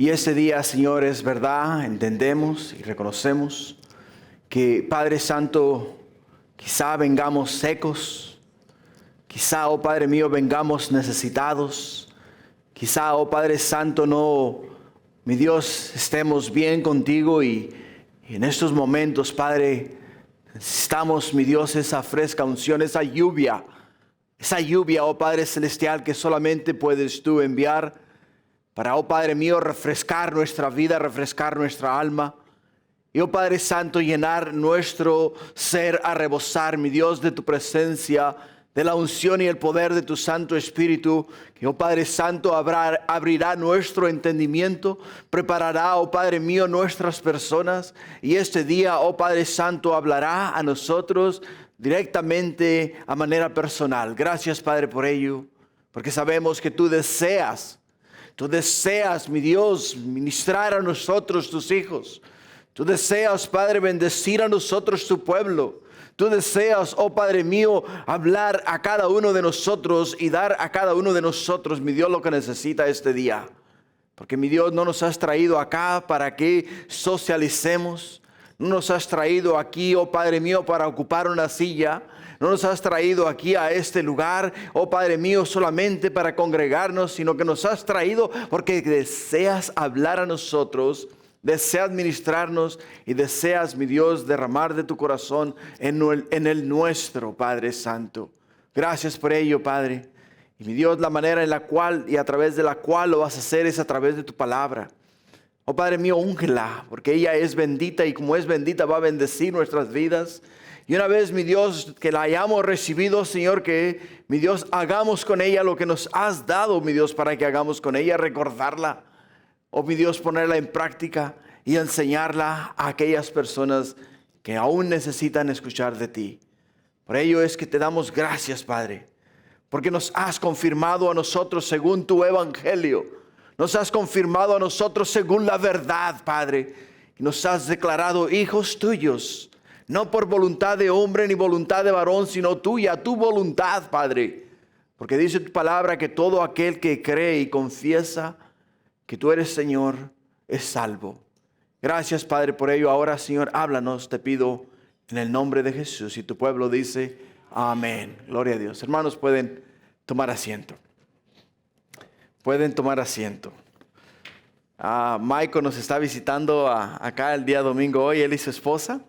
Y este día, Señor, es verdad, entendemos y reconocemos que, Padre Santo, quizá vengamos secos, quizá, oh Padre mío, vengamos necesitados, quizá, oh Padre Santo, no, mi Dios, estemos bien contigo y en estos momentos, Padre, necesitamos, mi Dios, esa fresca unción, esa lluvia, oh Padre Celestial, que solamente puedes tú enviar para, oh Padre mío, refrescar nuestra vida, refrescar nuestra alma. Y, oh Padre Santo, llenar nuestro ser a rebosar, mi Dios, de tu presencia, de la unción y el poder de tu Santo Espíritu, que, oh Padre Santo, abrirá nuestro entendimiento, preparará, oh Padre mío, nuestras personas. Y este día, oh Padre Santo, hablará a nosotros directamente a manera personal. Gracias, Padre, por ello, porque sabemos que tú deseas, mi Dios, ministrar a nosotros, tus hijos. Tú deseas, Padre, bendecir a nosotros, tu pueblo. Tú deseas, oh Padre mío, hablar a cada uno de nosotros y dar a cada uno de nosotros, mi Dios, lo que necesita este día. Porque, mi Dios, no nos has traído acá para que socialicemos. No nos has traído aquí, oh Padre mío, para ocupar una silla. No nos has traído aquí a este lugar, oh Padre mío, solamente para congregarnos, sino que nos has traído porque deseas hablar a nosotros, deseas ministrarnos y deseas, mi Dios, derramar de tu corazón en el nuestro, Padre Santo. Gracias por ello, Padre. Y mi Dios, la manera en la cual y a través de la cual lo vas a hacer es a través de tu palabra. Oh Padre mío, úngela, porque ella es bendita y como es bendita va a bendecir nuestras vidas. Y una vez, mi Dios, que la hayamos recibido, Señor, que, mi Dios, hagamos con ella lo que nos has dado, mi Dios, para que hagamos con ella, recordarla. Oh, mi Dios, ponerla en práctica y enseñarla a aquellas personas que aún necesitan escuchar de ti. Por ello es que te damos gracias, Padre, porque nos has confirmado a nosotros según tu evangelio. Nos has confirmado a nosotros según la verdad, Padre. Y nos has declarado hijos tuyos. No por voluntad de hombre ni voluntad de varón, sino tuya, tu voluntad, Padre. Porque dice tu palabra que todo aquel que cree y confiesa que tú eres Señor, es salvo. Gracias, Padre, por ello. Ahora, Señor, háblanos, te pido, en el nombre de Jesús. Y tu pueblo dice, amén. Gloria a Dios. Hermanos, pueden tomar asiento. Pueden tomar asiento. Michael nos está visitando acá el día domingo hoy, él y su esposa.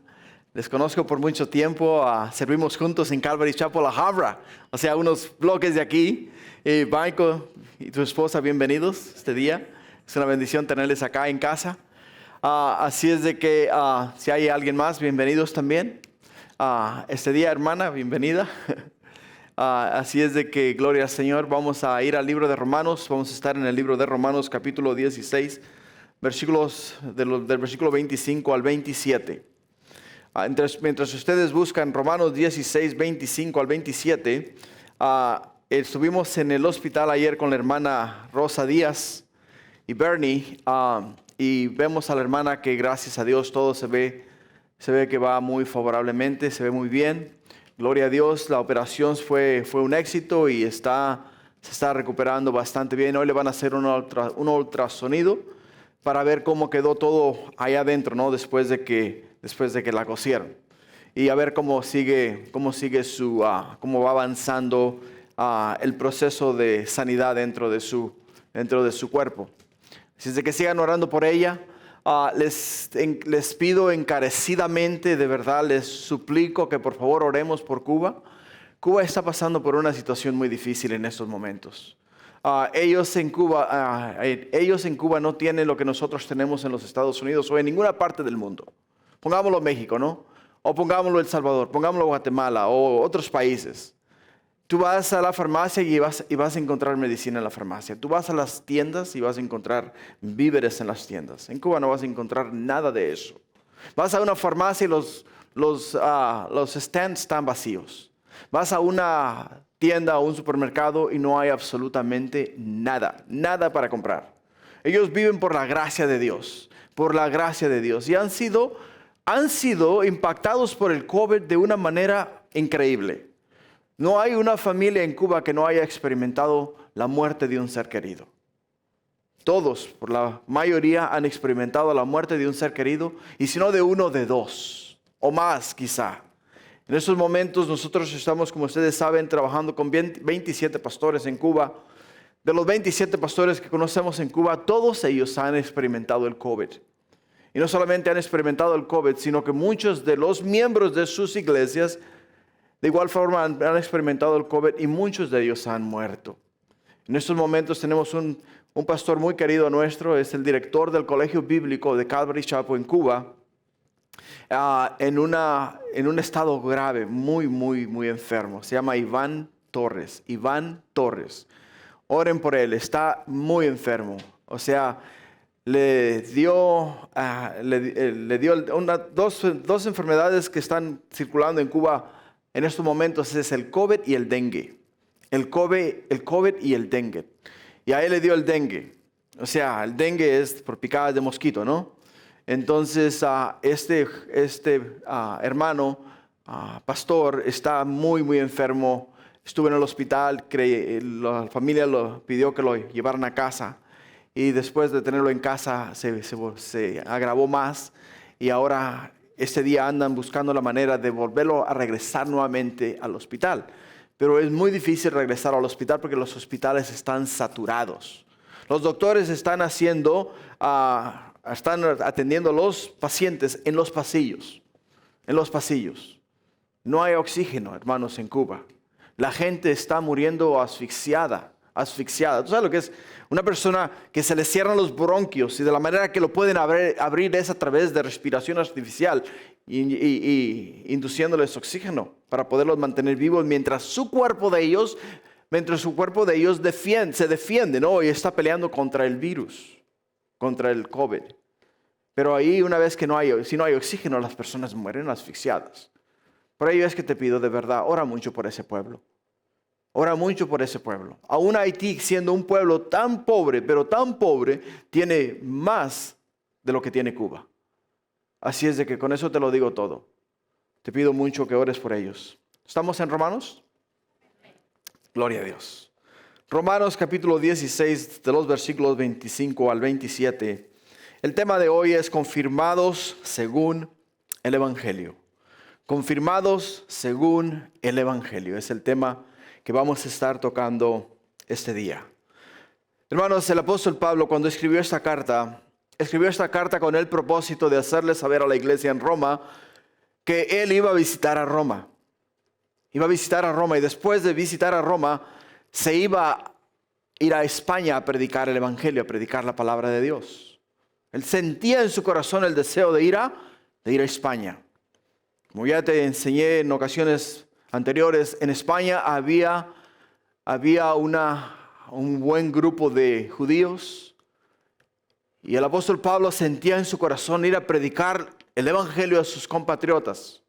Les conozco por mucho tiempo, servimos juntos en Calvary Chapel, La Habra, o sea, unos bloques de aquí. Michael y tu esposa, bienvenidos este día. Es una bendición tenerles acá en casa. Así es de que si hay alguien más, bienvenidos también. Este día, hermana, bienvenida. Así es de que, gloria al Señor, vamos a ir al libro de Romanos. Vamos a estar en el libro de Romanos, capítulo 16, versículos del versículo 25 al 27. Mientras ustedes buscan Romanos 16, 25 al 27, estuvimos en el hospital ayer con la hermana Rosa Díaz y Bernie, y vemos a la hermana que gracias a Dios todo se ve que va muy favorablemente, se ve muy bien. Gloria a Dios, la operación fue un éxito y se está recuperando bastante bien. Hoy le van a hacer un ultrasonido para ver cómo quedó todo allá adentro, ¿no? Después de que la cosieron. Y a ver cómo sigue cómo va avanzando el proceso de sanidad dentro de su cuerpo. Así es de que sigan orando por ella. Les pido encarecidamente, de verdad, les suplico que por favor oremos por Cuba. Cuba está pasando por una situación muy difícil en estos momentos. Ellos en Cuba no tienen lo que nosotros tenemos en los Estados Unidos o en ninguna parte del mundo. Pongámoslo México, ¿no? O pongámoslo El Salvador, pongámoslo Guatemala o otros países. Tú vas a la farmacia y vas a encontrar medicina en la farmacia. Tú vas a las tiendas y vas a encontrar víveres en las tiendas. En Cuba no vas a encontrar nada de eso. Vas a una farmacia y los stands están vacíos. Vas a una tienda o un supermercado y no hay absolutamente nada para comprar. Ellos viven por la gracia de Dios, y han sido impactados por el COVID de una manera increíble. No hay una familia en Cuba que no haya experimentado la muerte de un ser querido. Todos, por la mayoría, han experimentado la muerte de un ser querido, y si no de uno, de dos, o más quizá. En estos momentos nosotros estamos, como ustedes saben, trabajando con 27 pastores en Cuba. De los 27 pastores que conocemos en Cuba, todos ellos han experimentado el COVID. Y no solamente han experimentado el COVID, sino que muchos de los miembros de sus iglesias de igual forma han experimentado el COVID y muchos de ellos han muerto. En estos momentos tenemos un pastor muy querido nuestro, es el director del Colegio Bíblico de Calvary Chapel en Cuba, en un estado grave, muy enfermo. Se llama Iván Torres. Oren por él, está muy enfermo. O sea, le dio dos enfermedades que están circulando en Cuba en estos momentos, es el COVID y el dengue. El COVID y el dengue. Y a él le dio el dengue. O sea, el dengue es por picadas de mosquito, ¿no? Entonces, este hermano, pastor, está muy enfermo. Estuvo en el hospital, la familia lo pidió que lo llevaran a casa. Y después de tenerlo en casa, se agravó más. Y ahora, este día andan buscando la manera de volverlo a regresar nuevamente al hospital. Pero es muy difícil regresar al hospital porque los hospitales están saturados. Los doctores están atendiendo a los pacientes en los pasillos. No hay oxígeno, hermanos, en Cuba. La gente está muriendo asfixiada. ¿Tú sabes lo que es? Una persona que se le cierran los bronquios y de la manera que lo pueden abrir es a través de respiración artificial y induciéndoles oxígeno para poderlos mantener vivos mientras su cuerpo de ellos se defiende, ¿no? Y está peleando contra el virus, contra el COVID. Pero ahí una vez que si no hay oxígeno, las personas mueren asfixiadas. Por ello es que te pido de verdad, ora mucho por ese pueblo. Ora mucho por ese pueblo. Aún Haití, siendo un pueblo tan pobre, pero tan pobre, tiene más de lo que tiene Cuba. Así es de que con eso te lo digo todo. Te pido mucho que ores por ellos. ¿Estamos en Romanos? Gloria a Dios. Romanos capítulo 16, de los versículos 25 al 27. El tema de hoy es confirmados según el Evangelio. Confirmados según el Evangelio. Es el tema que vamos a estar tocando este día. Hermanos, el apóstol Pablo, cuando escribió esta carta con el propósito de hacerle saber a la iglesia en Roma que él iba a visitar a Roma. Iba a visitar a Roma y después de visitar a Roma se iba a ir a España a predicar el Evangelio, a predicar la palabra de Dios. Él sentía en su corazón el deseo de ir a España. Como ya te enseñé en ocasiones anteriores, en España había un buen grupo de judíos y el apóstol Pablo sentía en su corazón ir a predicar el Evangelio a sus compatriotas,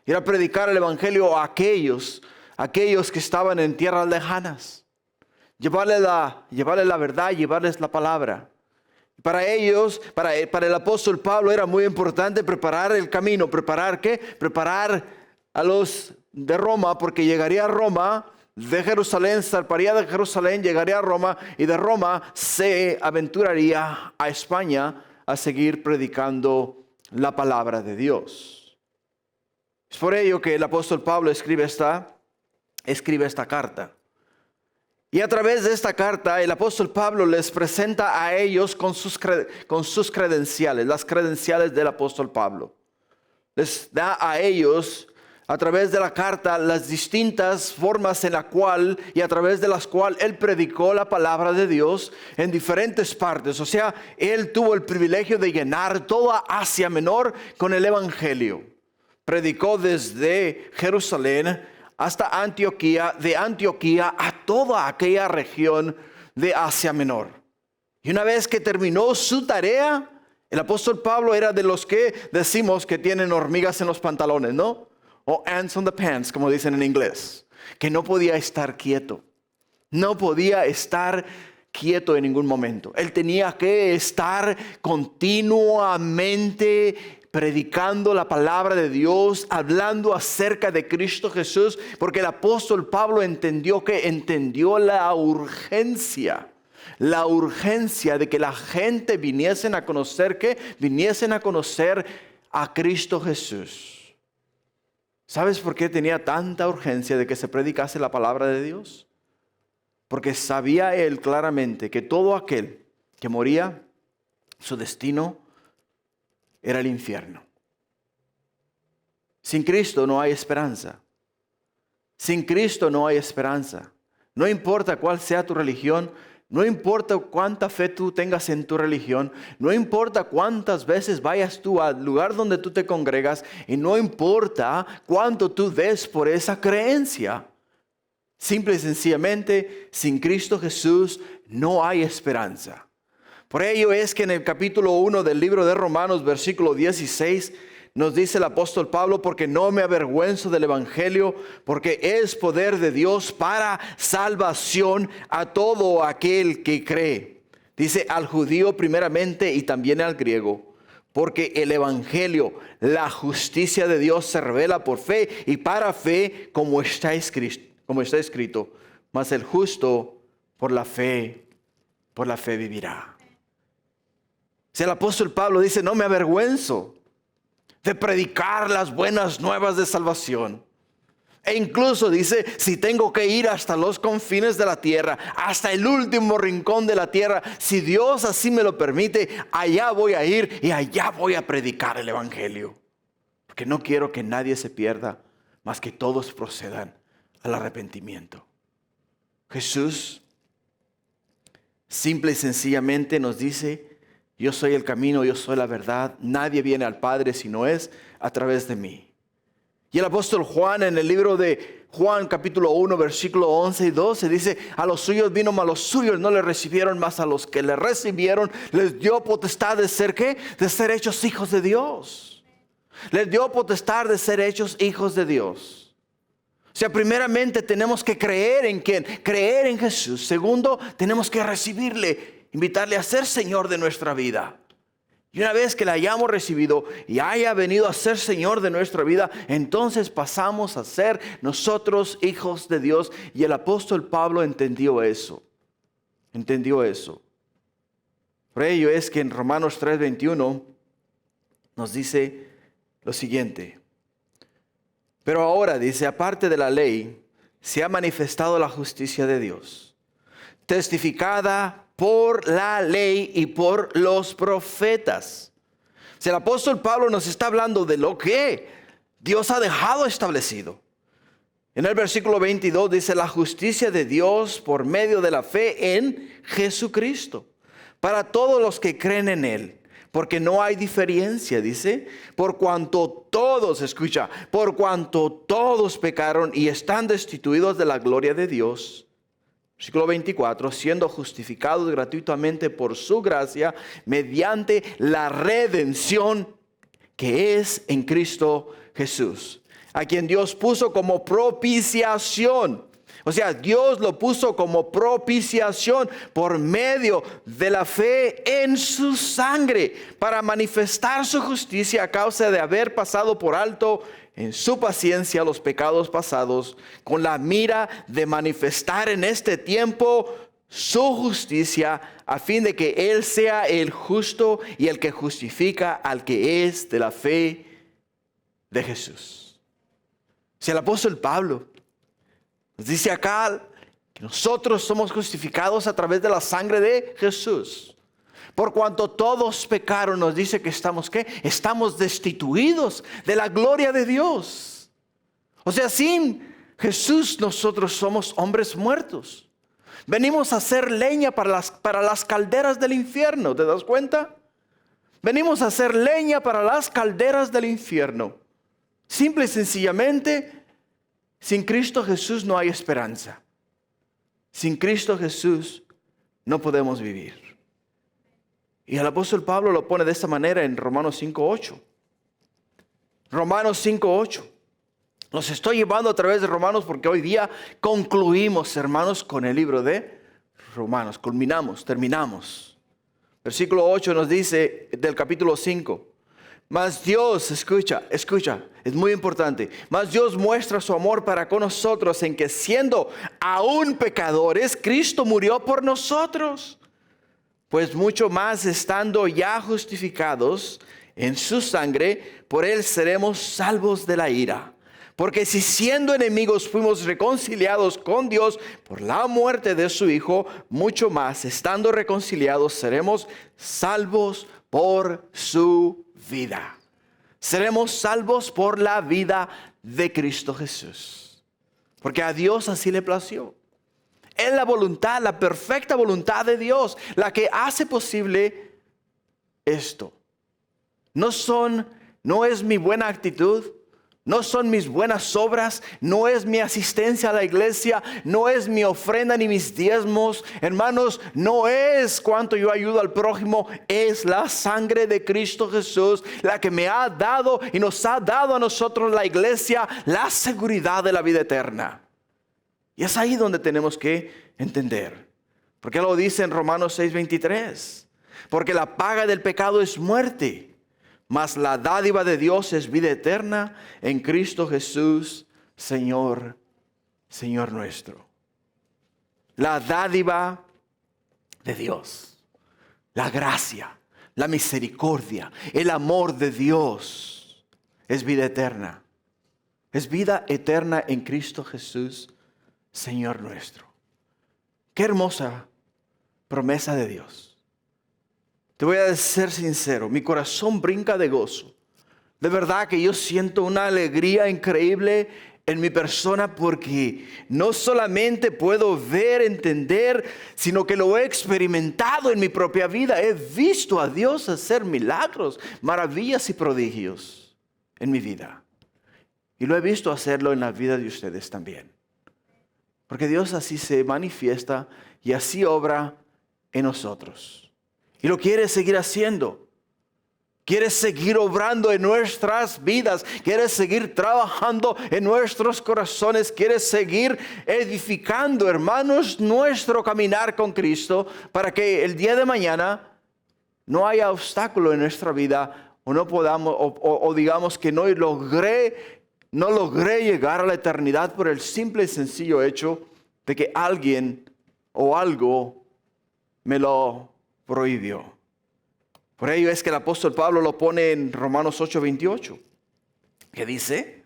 ir a predicar el Evangelio a aquellos que estaban en tierras lejanas, llevarles la verdad, llevarles la palabra. Para ellos, para el apóstol Pablo era muy importante preparar el camino. ¿Preparar qué? Preparar a los de Roma, porque llegaría a Roma, de Jerusalén, zarparía de Jerusalén, llegaría a Roma y de Roma se aventuraría a España a seguir predicando la palabra de Dios. Es por ello que el apóstol Pablo escribe esta carta. Y a través de esta carta, el apóstol Pablo les presenta a ellos con sus credenciales, las credenciales del apóstol Pablo. Les da a ellos, a través de la carta, las distintas formas en la cual y a través de las cuales él predicó la palabra de Dios en diferentes partes. O sea, él tuvo el privilegio de llenar toda Asia Menor con el Evangelio. Predicó desde Jerusalén hasta Antioquía, de Antioquía a toda aquella región de Asia Menor. Y una vez que terminó su tarea, el apóstol Pablo era de los que decimos que tienen hormigas en los pantalones, ¿no? O ants on the pants, como dicen en inglés. Que no podía estar quieto. No podía estar quieto en ningún momento. Él tenía que estar continuamente predicando la palabra de Dios, hablando acerca de Cristo Jesús, porque el apóstol Pablo entendió la urgencia la urgencia de que la gente viniesen a conocer, ¿qué? Viniesen a conocer a Cristo Jesús. ¿Sabes por qué tenía tanta urgencia de que se predicase la palabra de Dios? Porque sabía él claramente que todo aquel que moría, su destino era el infierno. Sin Cristo no hay esperanza. Sin Cristo no hay esperanza. No importa cuál sea tu religión, no importa cuánta fe tú tengas en tu religión, no importa cuántas veces vayas tú al lugar donde tú te congregas y no importa cuánto tú des por esa creencia. Simple y sencillamente, sin Cristo Jesús no hay esperanza. Por ello es que en el capítulo 1 del libro de Romanos, versículo 16, nos dice el apóstol Pablo: porque no me avergüenzo del evangelio, porque es poder de Dios para salvación a todo aquel que cree. Dice al judío primeramente y también al griego, porque el evangelio, la justicia de Dios se revela por fe y para fe, como está escrito, mas el justo por la fe vivirá. Si el apóstol Pablo dice: no me avergüenzo de predicar las buenas nuevas de salvación. E incluso dice: si tengo que ir hasta los confines de la tierra, hasta el último rincón de la tierra, si Dios así me lo permite, allá voy a ir y allá voy a predicar el evangelio. Porque no quiero que nadie se pierda, mas que todos procedan al arrepentimiento. Jesús simple y sencillamente nos dice: yo soy el camino, yo soy la verdad. Nadie viene al Padre si no es a través de mí. Y el apóstol Juan, en el libro de Juan capítulo 1 versículo 11 y 12 dice: a los suyos vino, mas los suyos no le recibieron, mas a los que le recibieron les dio potestad de ser, ¿qué? De ser hechos hijos de Dios. Les dio potestad de ser hechos hijos de Dios. O sea, primeramente tenemos que creer en ¿quién? Creer en Jesús. Segundo, tenemos que recibirle, invitarle a ser Señor de nuestra vida. Y una vez que le hayamos recibido y haya venido a ser Señor de nuestra vida, entonces pasamos a ser nosotros hijos de Dios. Y el apóstol Pablo entendió eso. Entendió eso. Por ello es que en Romanos 3:21 nos dice lo siguiente: pero ahora, dice, aparte de la ley, se ha manifestado la justicia de Dios, testificada por la ley y por los profetas. O sea, el apóstol Pablo nos está hablando de lo que Dios ha dejado establecido. En el versículo 22 dice: la justicia de Dios por medio de la fe en Jesucristo, para todos los que creen en Él. Porque no hay diferencia, dice, por cuanto todos, escucha, por cuanto todos pecaron y están destituidos de la gloria de Dios. Versículo 24, siendo justificados gratuitamente por su gracia, mediante la redención que es en Cristo Jesús, a quien Dios puso como propiciación. O sea, Dios lo puso como propiciación por medio de la fe en su sangre, para manifestar su justicia a causa de haber pasado por alto en su paciencia los pecados pasados, con la mira de manifestar en este tiempo su justicia, a fin de que Él sea el justo y el que justifica al que es de la fe de Jesús. Si el apóstol Pablo nos dice acá que nosotros somos justificados a través de la sangre de Jesús. Por cuanto todos pecaron, nos dice que estamos, ¿qué? Estamos destituidos de la gloria de Dios. O sea, sin Jesús nosotros somos hombres muertos. Venimos a hacer leña para las calderas del infierno, ¿te das cuenta? Venimos a hacer leña para las calderas del infierno. Simple y sencillamente, sin Cristo Jesús no hay esperanza. Sin Cristo Jesús no podemos vivir. Y el apóstol Pablo lo pone de esta manera en Romanos 5:8. Romanos 5:8. Los estoy llevando a través de Romanos porque hoy día concluimos, hermanos, con el libro de Romanos. Terminamos. Versículo 8 nos dice del capítulo 5. Mas Dios, escucha, es muy importante. Mas Dios muestra su amor para con nosotros en que siendo aún pecadores, Cristo murió por nosotros. Pues mucho más estando ya justificados en su sangre, por él seremos salvos de la ira. Porque si siendo enemigos fuimos reconciliados con Dios por la muerte de su Hijo, mucho más estando reconciliados seremos salvos por su vida. Seremos salvos por la vida de Cristo Jesús. Porque a Dios así le plació. Es la voluntad, la perfecta voluntad de Dios, la que hace posible esto. No es mi buena actitud, no son mis buenas obras, no es mi asistencia a la iglesia, no es mi ofrenda ni mis diezmos. Hermanos, no es cuánto yo ayudo al prójimo, es la sangre de Cristo Jesús la que me ha dado y nos ha dado a nosotros, la iglesia, la seguridad de la vida eterna. Y es ahí donde tenemos que entender. Porque lo dice en Romanos 6:23. Porque la paga del pecado es muerte, mas la dádiva de Dios es vida eterna en Cristo Jesús, Señor nuestro. La dádiva de Dios, la gracia, la misericordia, el amor de Dios es vida eterna. Es vida eterna en Cristo Jesús, Señor nuestro. Qué hermosa promesa de Dios. Te voy a ser sincero, mi corazón brinca de gozo. De verdad que yo siento una alegría increíble en mi persona porque no solamente puedo ver, entender, sino que lo he experimentado en mi propia vida. He visto a Dios hacer milagros, maravillas y prodigios en mi vida. Y lo he visto hacerlo en la vida de ustedes también. Porque Dios así se manifiesta y así obra en nosotros. Y lo quiere seguir haciendo. Quiere seguir obrando en nuestras vidas. Quiere seguir trabajando en nuestros corazones. Quiere seguir edificando, hermanos, nuestro caminar con Cristo. Para que el día de mañana no haya obstáculo en nuestra vida. O no podamos, o digamos que no logré llegar a la eternidad por el simple y sencillo hecho de que alguien o algo me lo prohibió. Por ello es que el apóstol Pablo lo pone en Romanos 8:28, que dice: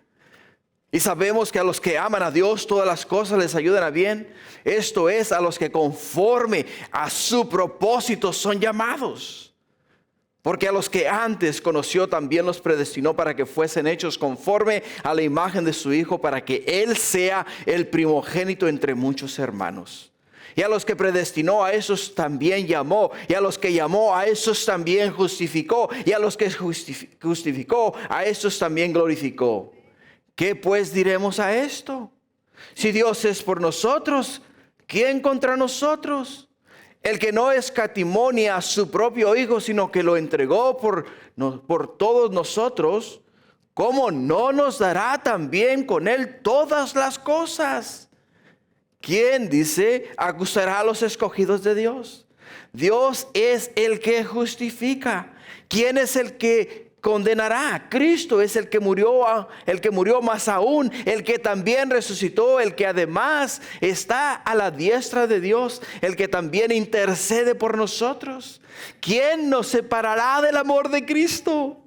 y sabemos que a los que aman a Dios todas las cosas les ayudan a bien, esto es, a los que conforme a su propósito son llamados. Porque a los que antes conoció también los predestinó para que fuesen hechos conforme a la imagen de su Hijo, para que Él sea el primogénito entre muchos hermanos. Y a los que predestinó, a esos también llamó. Y a los que llamó, a esos también justificó. Y a los que justificó, a esos también glorificó. ¿Qué pues diremos a esto? Si Dios es por nosotros, ¿quién contra nosotros? El que no escatimó ni a su propio Hijo, sino que lo entregó por todos nosotros, ¿cómo no nos dará también con Él todas las cosas? ¿Quién, dice, acusará a los escogidos de Dios? Dios es el que justifica. ¿Quién es el que condenará? Cristo es el que murió más aún, el que también resucitó, el que además está a la diestra de Dios, el que también intercede por nosotros. ¿Quién nos separará del amor de Cristo?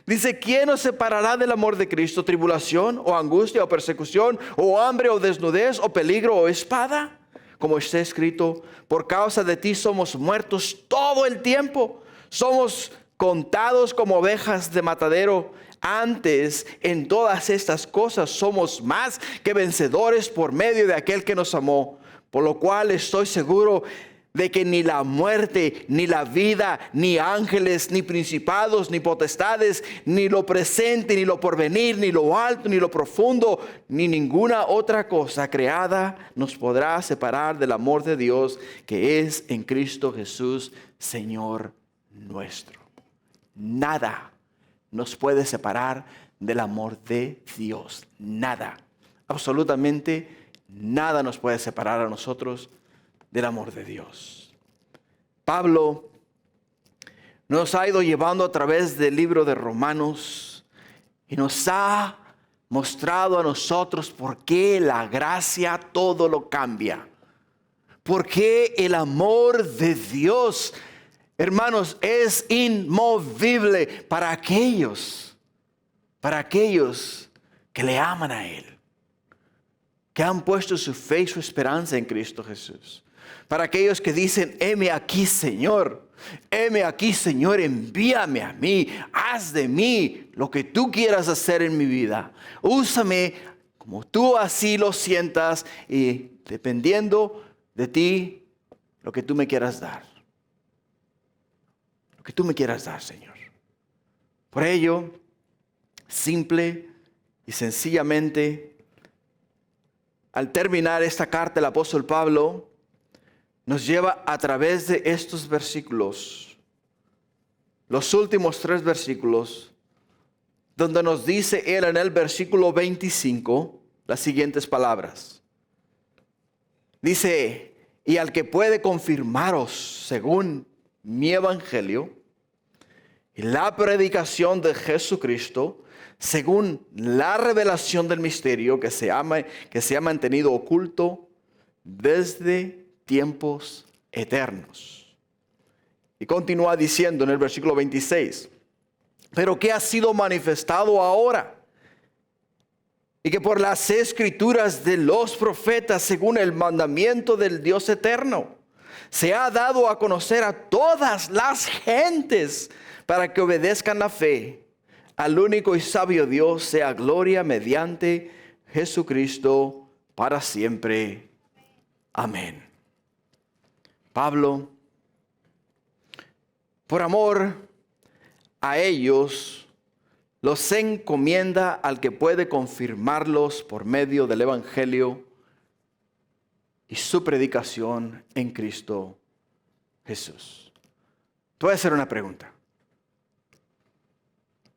Dice, ¿quién nos separará del amor de Cristo? ¿Tribulación o angustia o persecución o hambre o desnudez o peligro o espada? Como está escrito, por causa de ti somos muertos todo el tiempo. Somos contados como ovejas de matadero. Antes, en todas estas cosas somos más que vencedores por medio de aquel que nos amó. Por lo cual estoy seguro de que ni la muerte, ni la vida, ni ángeles, ni principados, ni potestades, ni lo presente, ni lo porvenir, ni lo alto, ni lo profundo, ni ninguna otra cosa creada nos podrá separar del amor de Dios que es en Cristo Jesús, Señor nuestro. Nada nos puede separar del amor de Dios. Nada, absolutamente nada nos puede separar a nosotros del amor de Dios. Pablo nos ha ido llevando a través del libro de Romanos y nos ha mostrado a nosotros por qué la gracia todo lo cambia. Porque el amor de Dios, hermanos, es inmovible para aquellos que le aman a Él, que han puesto su fe y su esperanza en Cristo Jesús. Para aquellos que dicen, heme aquí, Señor, envíame a mí, haz de mí lo que tú quieras hacer en mi vida. Úsame como tú así lo sientas y dependiendo de ti, lo que tú me quieras dar. Lo que tú me quieras dar, Señor. Por ello, simple y sencillamente, al terminar esta carta, el apóstol Pablo nos lleva a través de estos versículos, los últimos 3 versículos, donde nos dice él en el versículo 25 las siguientes palabras. Dice, y al que puede confirmaros según mi evangelio y la predicación de Jesucristo, según la revelación del misterio que se ha mantenido oculto desde tiempos eternos. Y continúa diciendo en el versículo 26, pero que ha sido manifestado ahora, y que por las escrituras de los profetas, según el mandamiento del Dios eterno, se ha dado a conocer a todas las gentes para que obedezcan la fe. Al único y sabio Dios sea gloria mediante Jesucristo para siempre. Amén. Pablo, por amor a ellos, los encomienda al que puede confirmarlos por medio del Evangelio y su predicación en Cristo Jesús. Te voy a hacer una pregunta.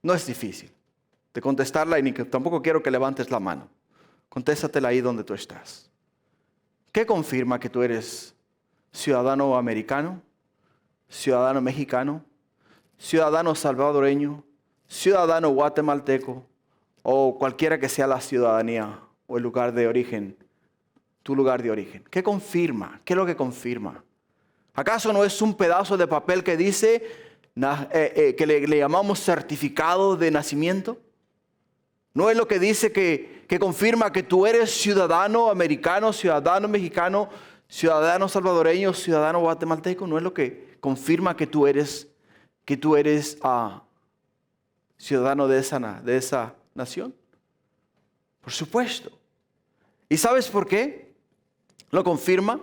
No es difícil de contestarla y tampoco quiero que levantes la mano. Contéstatela ahí donde tú estás. ¿Qué confirma que tú eres ciudadano americano, ciudadano mexicano, ciudadano salvadoreño, ciudadano guatemalteco o cualquiera que sea la ciudadanía o el lugar de origen, tu lugar de origen? ¿Qué confirma? ¿Qué es lo que confirma? ¿Acaso no es un pedazo de papel que dice que le llamamos certificado de nacimiento? ¿No es lo que dice que confirma que tú eres ciudadano americano, ciudadano mexicano, ciudadano salvadoreño, ciudadano guatemalteco? ¿No es lo que confirma que tú eres ciudadano de esa nación? Por supuesto. ¿Y sabes por qué lo confirma?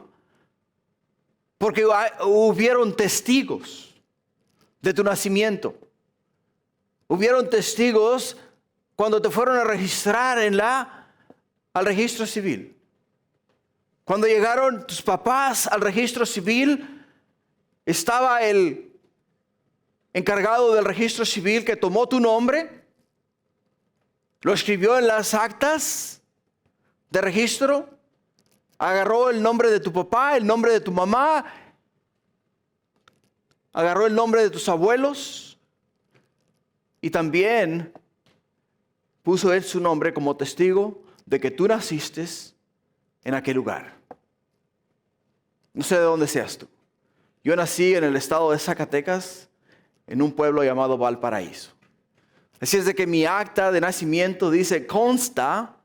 Porque hubieron testigos de tu nacimiento. Hubieron testigos cuando te fueron a registrar al registro civil. Cuando llegaron tus papás al registro civil, estaba el encargado del registro civil que tomó tu nombre, lo escribió en las actas de registro, agarró el nombre de tu papá, el nombre de tu mamá, agarró el nombre de tus abuelos y también puso él su nombre como testigo de que tú naciste en aquel lugar. No sé de dónde seas tú. Yo nací en el estado de Zacatecas, en un pueblo llamado Valparaíso. Así es de que mi acta de nacimiento dice, consta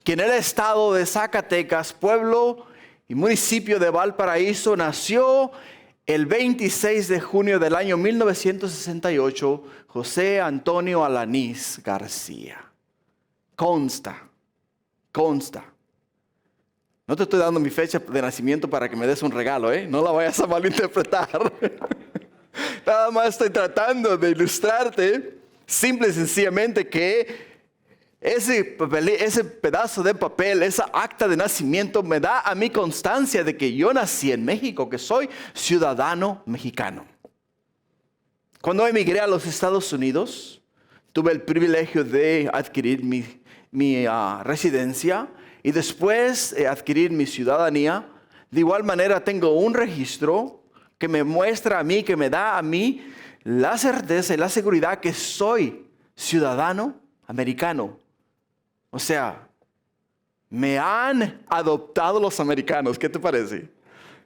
que en el estado de Zacatecas, pueblo y municipio de Valparaíso, nació el 26 de junio del año 1968, José Antonio Alanís García. Consta. No te estoy dando mi fecha de nacimiento para que me des un regalo, ¿eh? No la vayas a malinterpretar. Nada más estoy tratando de ilustrarte, simple y sencillamente, que ese pedazo de papel, esa acta de nacimiento me da a mí constancia de que yo nací en México, que soy ciudadano mexicano. Cuando emigré a los Estados Unidos, tuve el privilegio de adquirir mi residencia y después adquirir mi ciudadanía. De igual manera tengo un registro que me muestra a mí, que me da a mí la certeza y la seguridad que soy ciudadano americano. O sea, me han adoptado los americanos. ¿Qué te parece?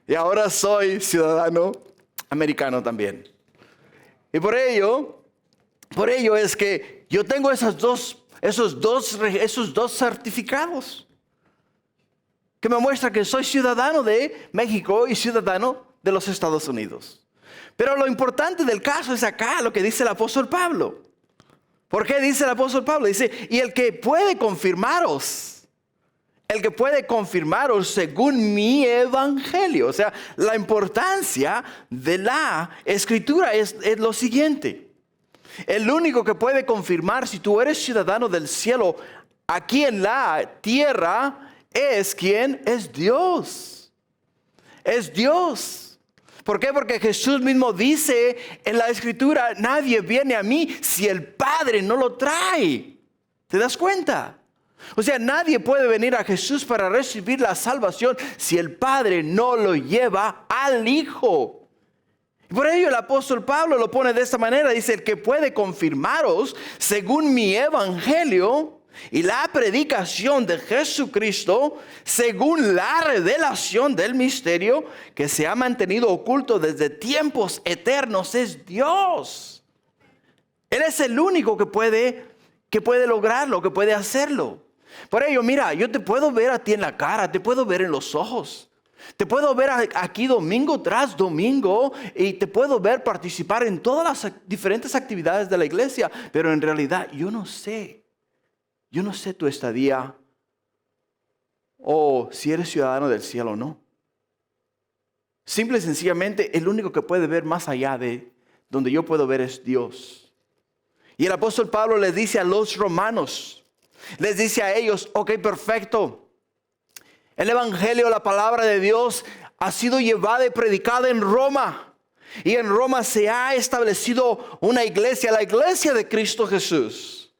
y ahora soy ciudadano americano también. Y por ello es que yo tengo esos dos certificados que me muestran que soy ciudadano de México y ciudadano de los Estados Unidos. Pero lo importante del caso es acá lo que dice el apóstol Pablo. ¿Por qué dice el apóstol Pablo? Dice, y el que puede confirmaros según mi evangelio. O sea, la importancia de la escritura es lo siguiente. El único que puede confirmar si tú eres ciudadano del cielo aquí en la tierra es ¿quién? Es Dios. Es Dios. ¿Por qué? Porque Jesús mismo dice en la escritura, nadie viene a mí si el Padre no lo trae. ¿Te das cuenta? O sea, nadie puede venir a Jesús para recibir la salvación si el Padre no lo lleva al Hijo. Y por ello el apóstol Pablo lo pone de esta manera. Dice, el que puede confirmaros según mi evangelio y la predicación de Jesucristo según la revelación del misterio que se ha mantenido oculto desde tiempos eternos es Dios. Él es el único que puede lograrlo, que puede hacerlo. Por ello, mira, yo te puedo ver a ti en la cara, te puedo ver en los ojos. Te puedo ver aquí domingo tras domingo y te puedo ver participar en todas las diferentes actividades de la iglesia. Pero en realidad yo no sé tu estadía o si eres ciudadano del cielo o no. Simple y sencillamente el único que puede ver más allá de donde yo puedo ver es Dios. Y el apóstol Pablo les dice a los romanos, les dice a ellos, ok, perfecto. El evangelio, la palabra de Dios ha sido llevada y predicada en Roma. Y en Roma se ha establecido una iglesia, la iglesia de Cristo Jesús.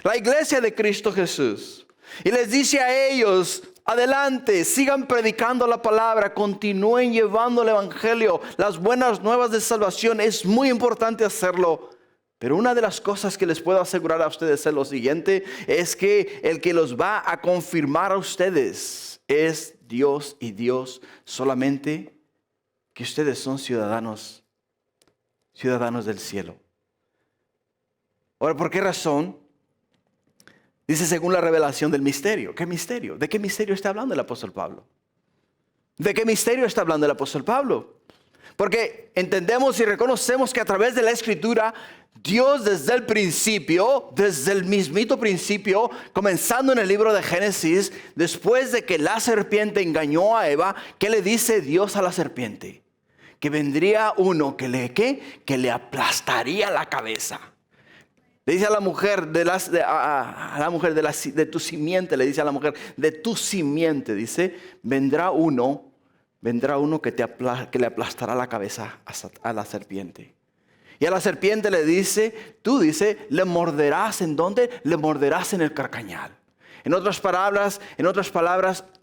La iglesia de Cristo Jesús. Y les dice a ellos, adelante, sigan predicando la palabra, continúen llevando el evangelio, las buenas nuevas de salvación. Es muy importante hacerlo. Pero una de las cosas que les puedo asegurar a ustedes es lo siguiente, es que el que los va a confirmar a ustedes es Dios y Dios solamente, que ustedes son ciudadanos del cielo. Ahora, ¿por qué razón? Dice según la revelación del misterio. ¿Qué misterio? ¿De qué misterio está hablando el apóstol Pablo? ¿De qué misterio está hablando el apóstol Pablo? Porque entendemos y reconocemos que a través de la escritura, Dios desde el principio, desde el mismito principio, comenzando en el libro de Génesis, después de que la serpiente engañó a Eva, ¿qué le dice Dios a la serpiente? Que vendría uno que le aplastaría la cabeza. Le dice a la mujer de tu simiente, le dice a la mujer de tu simiente, dice, vendrá uno que le aplastará la cabeza a la serpiente. Y a la serpiente le dice, le morderás ¿en dónde? Le morderás en el carcañal. En otras palabras,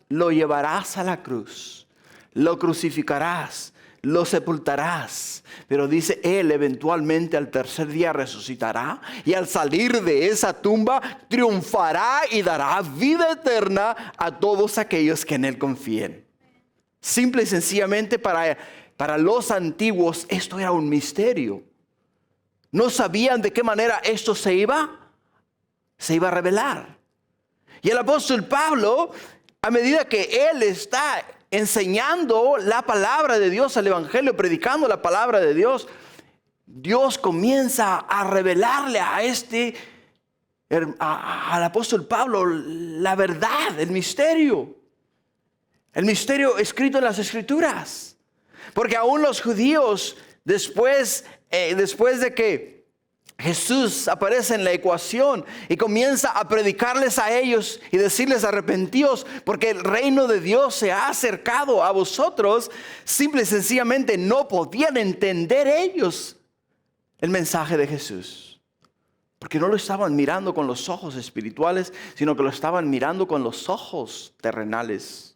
lo llevarás a la cruz, lo crucificarás, lo sepultarás. Pero dice, él eventualmente al tercer día resucitará y al salir de esa tumba triunfará y dará vida eterna a todos aquellos que en él confíen. Simple y sencillamente para los antiguos esto era un misterio. No sabían de qué manera esto se iba a revelar. Y el apóstol Pablo, a medida que él está enseñando la palabra de Dios, el evangelio, predicando la palabra de Dios, Dios comienza a revelarle al apóstol Pablo la verdad, el misterio. El misterio escrito en las escrituras. Porque aún los judíos, después de que Jesús aparece en la ecuación y comienza a predicarles a ellos y decirles arrepentíos porque el reino de Dios se ha acercado a vosotros, simple y sencillamente no podían entender ellos el mensaje de Jesús. Porque no lo estaban mirando con los ojos espirituales, sino que lo estaban mirando con los ojos terrenales.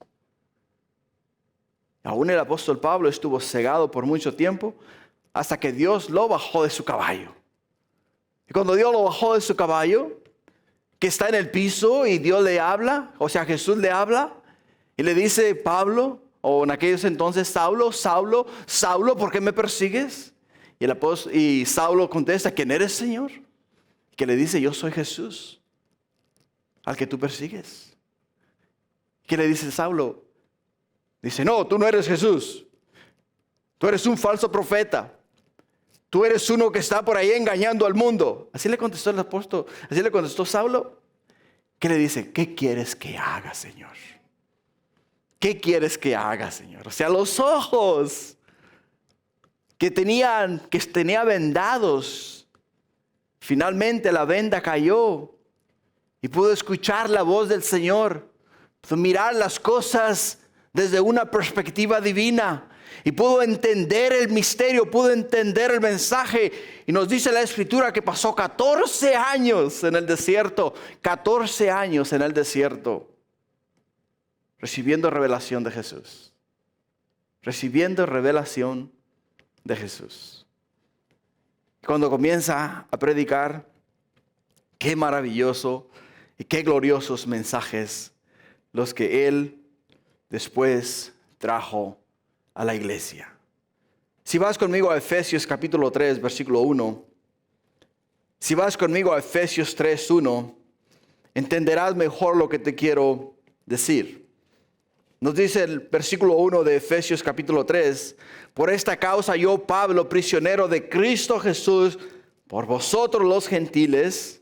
Aún el apóstol Pablo estuvo cegado por mucho tiempo hasta que Dios lo bajó de su caballo. Y cuando Dios lo bajó de su caballo, que está en el piso y Dios le habla, o sea Jesús le habla y le dice, Pablo, o en aquellos entonces, Saulo, Saulo, Saulo, ¿por qué me persigues? Y Saulo contesta, ¿quién eres, Señor? Que le dice, yo soy Jesús, al que tú persigues. ¿Qué le dice Saulo? Dice, no, tú no eres Jesús. Tú eres un falso profeta. Tú eres uno que está por ahí engañando al mundo. Así le contestó el apóstol, así le contestó Saulo. ¿Qué le dice? ¿Qué quieres que haga, Señor? ¿Qué quieres que haga, Señor? O sea, los ojos que tenía vendados, finalmente la venda cayó y pudo escuchar la voz del Señor, pudo mirar las cosas desde una perspectiva divina y pudo entender el misterio, pudo entender el mensaje. Y nos dice la Escritura que pasó 14 años en el desierto, 14 años en el desierto, recibiendo revelación de Jesús, recibiendo revelación de Jesús. Cuando comienza a predicar, qué maravilloso y qué gloriosos mensajes los que Él después trajo a la iglesia. Si vas conmigo a Efesios capítulo 3, versículo 1. Si vas conmigo a Efesios 3, 1, entenderás mejor lo que te quiero decir. Nos dice el versículo 1 de Efesios capítulo 3, por esta causa yo, Pablo, prisionero de Cristo Jesús, por vosotros los gentiles,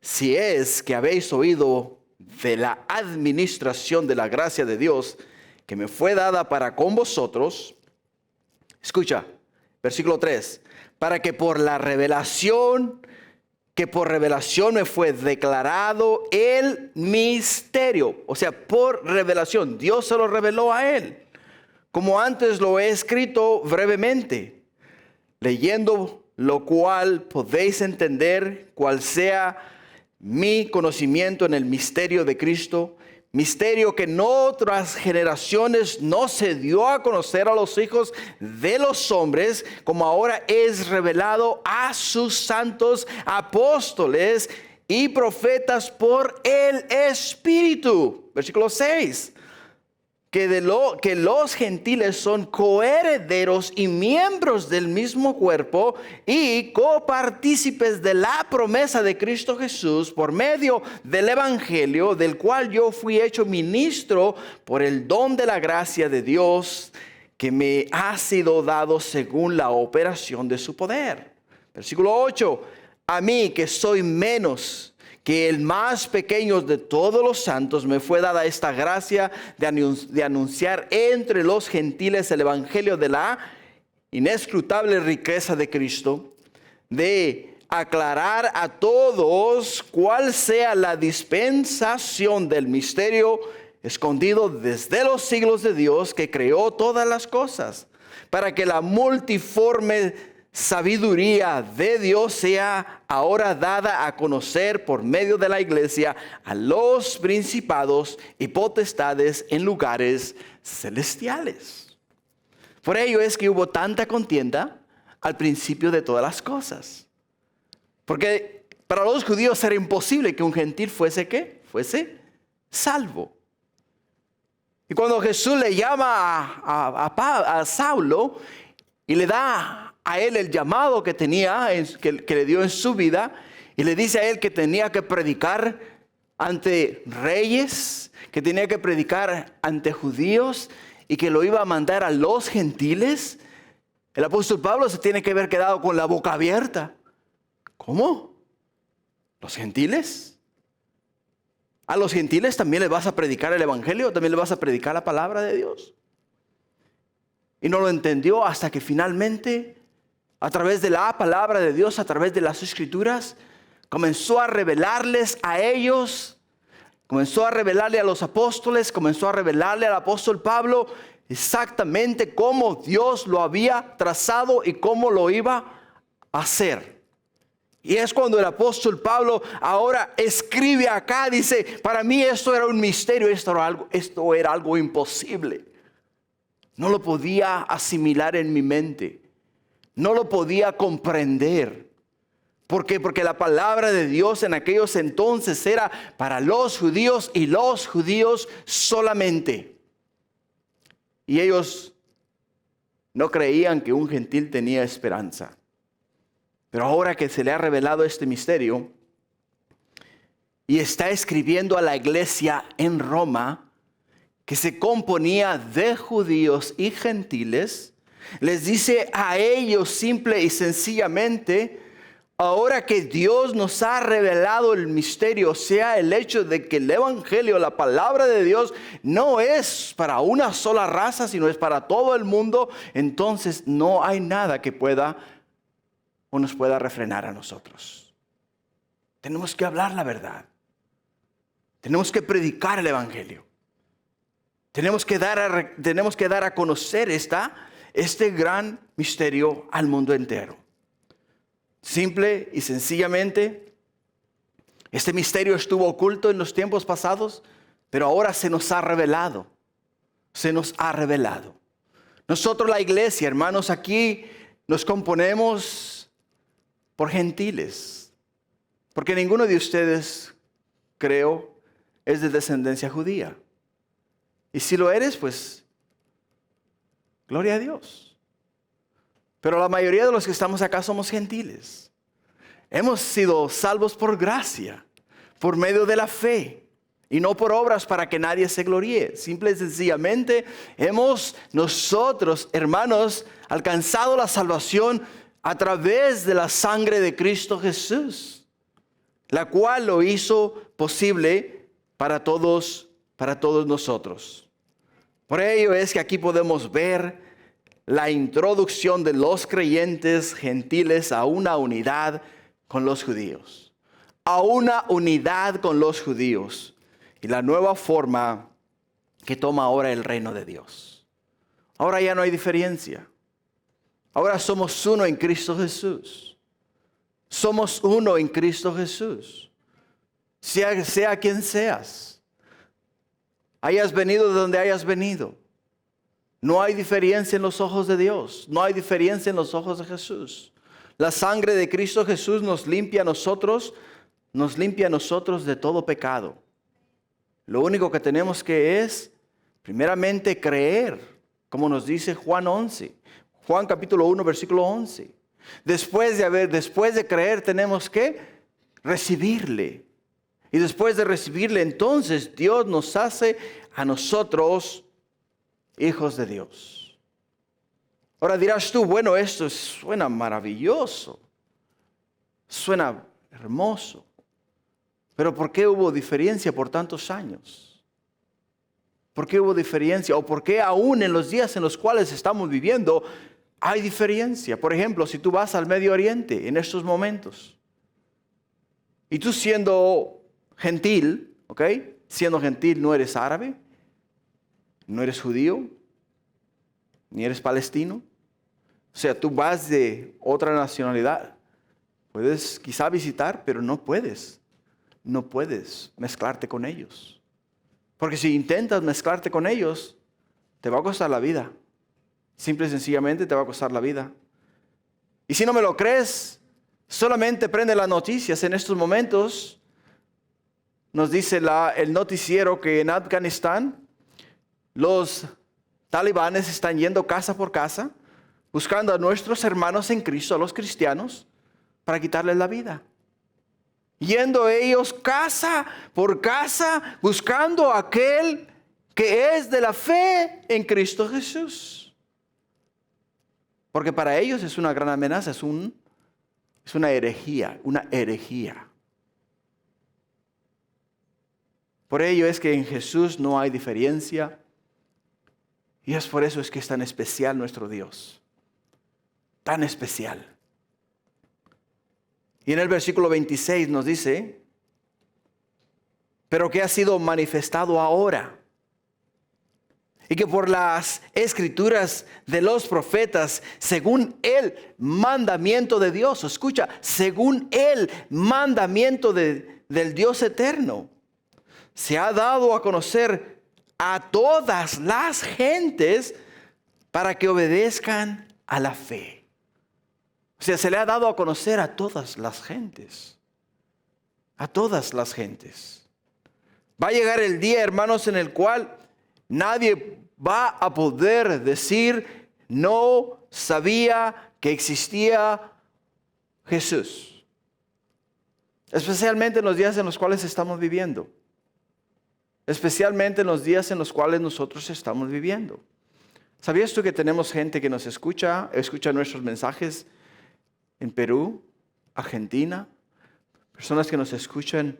si es que habéis oído de la administración de la gracia de Dios, que me fue dada para con vosotros. Escucha, versículo 3, para que por revelación me fue declarado el misterio. O sea, por revelación, Dios se lo reveló a él. Como antes lo he escrito brevemente, leyendo lo cual podéis entender cuál sea mi conocimiento en el misterio de Cristo, misterio que en otras generaciones no se dio a conocer a los hijos de los hombres, como ahora es revelado a sus santos apóstoles y profetas por el Espíritu. Versículo 6. Que los gentiles son coherederos y miembros del mismo cuerpo y copartícipes de la promesa de Cristo Jesús por medio del Evangelio, del cual yo fui hecho ministro por el don de la gracia de Dios que me ha sido dado según la operación de su poder. Versículo 8. A mí, que soy menos que el más pequeño de todos los santos, me fue dada esta gracia de anunciar entre los gentiles el evangelio de la inescrutable riqueza de Cristo, de aclarar a todos cuál sea la dispensación del misterio escondido desde los siglos de Dios, que creó todas las cosas, para que la multiforme sabiduría de Dios sea ahora dada a conocer por medio de la iglesia a los principados y potestades en lugares celestiales. Por ello es que hubo tanta contienda al principio de todas las cosas. Porque para los judíos era imposible que un gentil fuese ¿qué? Fuese salvo. Y cuando Jesús le llama a Saulo y le da a él el llamado que tenía, que le dio en su vida, y le dice a él que tenía que predicar ante reyes, que tenía que predicar ante judíos y que lo iba a mandar a los gentiles, el apóstol Pablo se tiene que haber quedado con la boca abierta. ¿Cómo? ¿Los gentiles? ¿A los gentiles también les vas a predicar el evangelio? ¿También les vas a predicar la palabra de Dios? Y no lo entendió hasta que finalmente, a través de la palabra de Dios, a través de las escrituras, comenzó a revelarles a ellos, comenzó a revelarle a los apóstoles, comenzó a revelarle al apóstol Pablo exactamente cómo Dios lo había trazado y cómo lo iba a hacer. Y es cuando el apóstol Pablo ahora escribe acá, dice, para mí esto era un misterio, esto era algo imposible. No lo podía asimilar en mi mente. No lo podía comprender. ¿Por qué? Porque la palabra de Dios en aquellos entonces era para los judíos y los judíos solamente. y ellos no creían que un gentil tenía esperanza. Pero ahora que se le ha revelado este misterio y está escribiendo a la iglesia en Roma, que se componía de judíos y gentiles, les dice a ellos simple y sencillamente: ahora que Dios nos ha revelado el misterio, o sea, el hecho de que el evangelio, la palabra de Dios, no es para una sola raza, sino es para todo el mundo, entonces no hay nada que pueda o nos pueda refrenar a nosotros. Tenemos que hablar la verdad. Tenemos que predicar el evangelio. Tenemos que dar a conocer este gran misterio al mundo entero. Simple y sencillamente, este misterio estuvo oculto en los tiempos pasados, pero ahora se nos ha revelado. Se nos ha revelado. Nosotros, la iglesia, hermanos, aquí nos componemos por gentiles, porque ninguno de ustedes, creo, es de descendencia judía. Y si lo eres, pues, gloria a Dios. Pero la mayoría de los que estamos acá somos gentiles. Hemos sido salvos por gracia, por medio de la fe, y no por obras para que nadie se gloríe. Simple y sencillamente hemos nosotros, hermanos, alcanzado la salvación a través de la sangre de Cristo Jesús, la cual lo hizo posible para todos nosotros. Por ello es que aquí podemos ver la introducción de los creyentes gentiles a una unidad con los judíos. A una unidad con los judíos. Y la nueva forma que toma ahora el reino de Dios. Ahora ya no hay diferencia. Ahora somos uno en Cristo Jesús. Somos uno en Cristo Jesús. Sea quien seas. Hayas venido de donde hayas venido. No hay diferencia en los ojos de Dios. No hay diferencia en los ojos de Jesús. La sangre de Cristo Jesús nos limpia a nosotros de todo pecado. Lo único que tenemos que es, primeramente, creer, como nos dice Juan 11. Juan capítulo 1, versículo 11. Después de creer, tenemos que recibirle. Y después de recibirle, entonces Dios nos hace a nosotros hijos de Dios. Ahora dirás tú, bueno, esto suena maravilloso. Suena hermoso. Pero ¿por qué hubo diferencia por tantos años? ¿Por qué hubo diferencia? ¿O por qué aún en los días en los cuales estamos viviendo hay diferencia? Por ejemplo, si tú vas al Medio Oriente en estos momentos y tú siendo gentil, ¿ok? Siendo gentil, no eres árabe, no eres judío, ni eres palestino. O sea, tú vas de otra nacionalidad. Puedes quizá visitar, pero no puedes mezclarte con ellos. Porque si intentas mezclarte con ellos, te va a costar la vida. Simple y sencillamente te va a costar la vida. Y si no me lo crees, solamente prende las noticias. En estos momentos nos dice el noticiero que en Afganistán los talibanes están yendo casa por casa, buscando a nuestros hermanos en Cristo, a los cristianos, para quitarles la vida. Yendo ellos casa por casa, buscando a aquel que es de la fe en Cristo Jesús. Porque para ellos es una gran amenaza, es una herejía, Por ello es que en Jesús no hay diferencia. Y es por eso es que es tan especial nuestro Dios. Tan especial. Y en el versículo 26 nos dice, pero que ha sido manifestado ahora. Y que por las escrituras de los profetas, según el mandamiento de Dios, escucha, según el mandamiento del Dios eterno, se ha dado a conocer a todas las gentes para que obedezcan a la fe. O sea, se le ha dado a conocer a todas las gentes. A todas las gentes. Va a llegar el día, hermanos, en el cual nadie va a poder decir, no sabía que existía Jesús. Especialmente en los días en los cuales estamos viviendo. Especialmente en los días en los cuales nosotros estamos viviendo. ¿Sabías tú que tenemos gente que nos escucha nuestros mensajes en Perú, Argentina? Personas que nos escuchan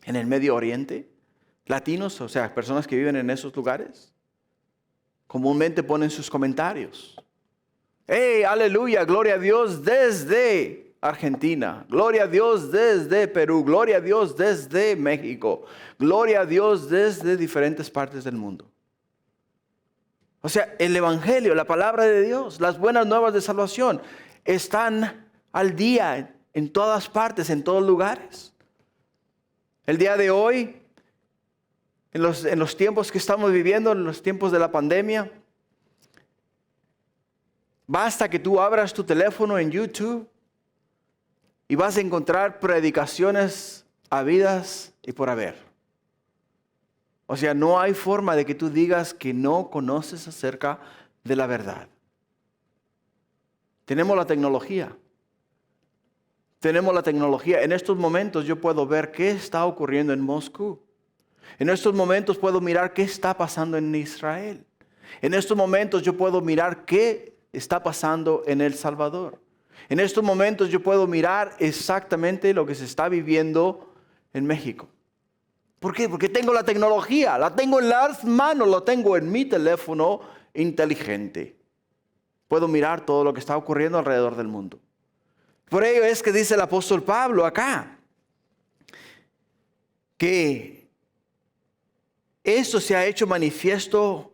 en el Medio Oriente, latinos, o sea, personas que viven en esos lugares. Comúnmente ponen sus comentarios. ¡Hey, aleluya! Gloria a Dios desde Argentina. Gloria a Dios desde Perú. Gloria a Dios desde México. Gloria a Dios desde diferentes partes del mundo. O sea, el Evangelio, la palabra de Dios, las buenas nuevas de salvación están al día en todas partes, en todos lugares. El día de hoy, en los tiempos que estamos viviendo, en los tiempos de la pandemia, basta que tú abras tu teléfono en YouTube y vas a encontrar predicaciones habidas y por haber. O sea, no hay forma de que tú digas que no conoces acerca de la verdad. Tenemos la tecnología. Tenemos la tecnología. En estos momentos yo puedo ver qué está ocurriendo en Moscú. En estos momentos puedo mirar qué está pasando en Israel. En estos momentos yo puedo mirar qué está pasando en El Salvador. En estos momentos yo puedo mirar exactamente lo que se está viviendo en México. ¿Por qué? Porque tengo la tecnología, la tengo en las manos, lo tengo en mi teléfono inteligente. Puedo mirar todo lo que está ocurriendo alrededor del mundo. Por ello es que dice el apóstol Pablo acá, que esto se ha hecho manifiesto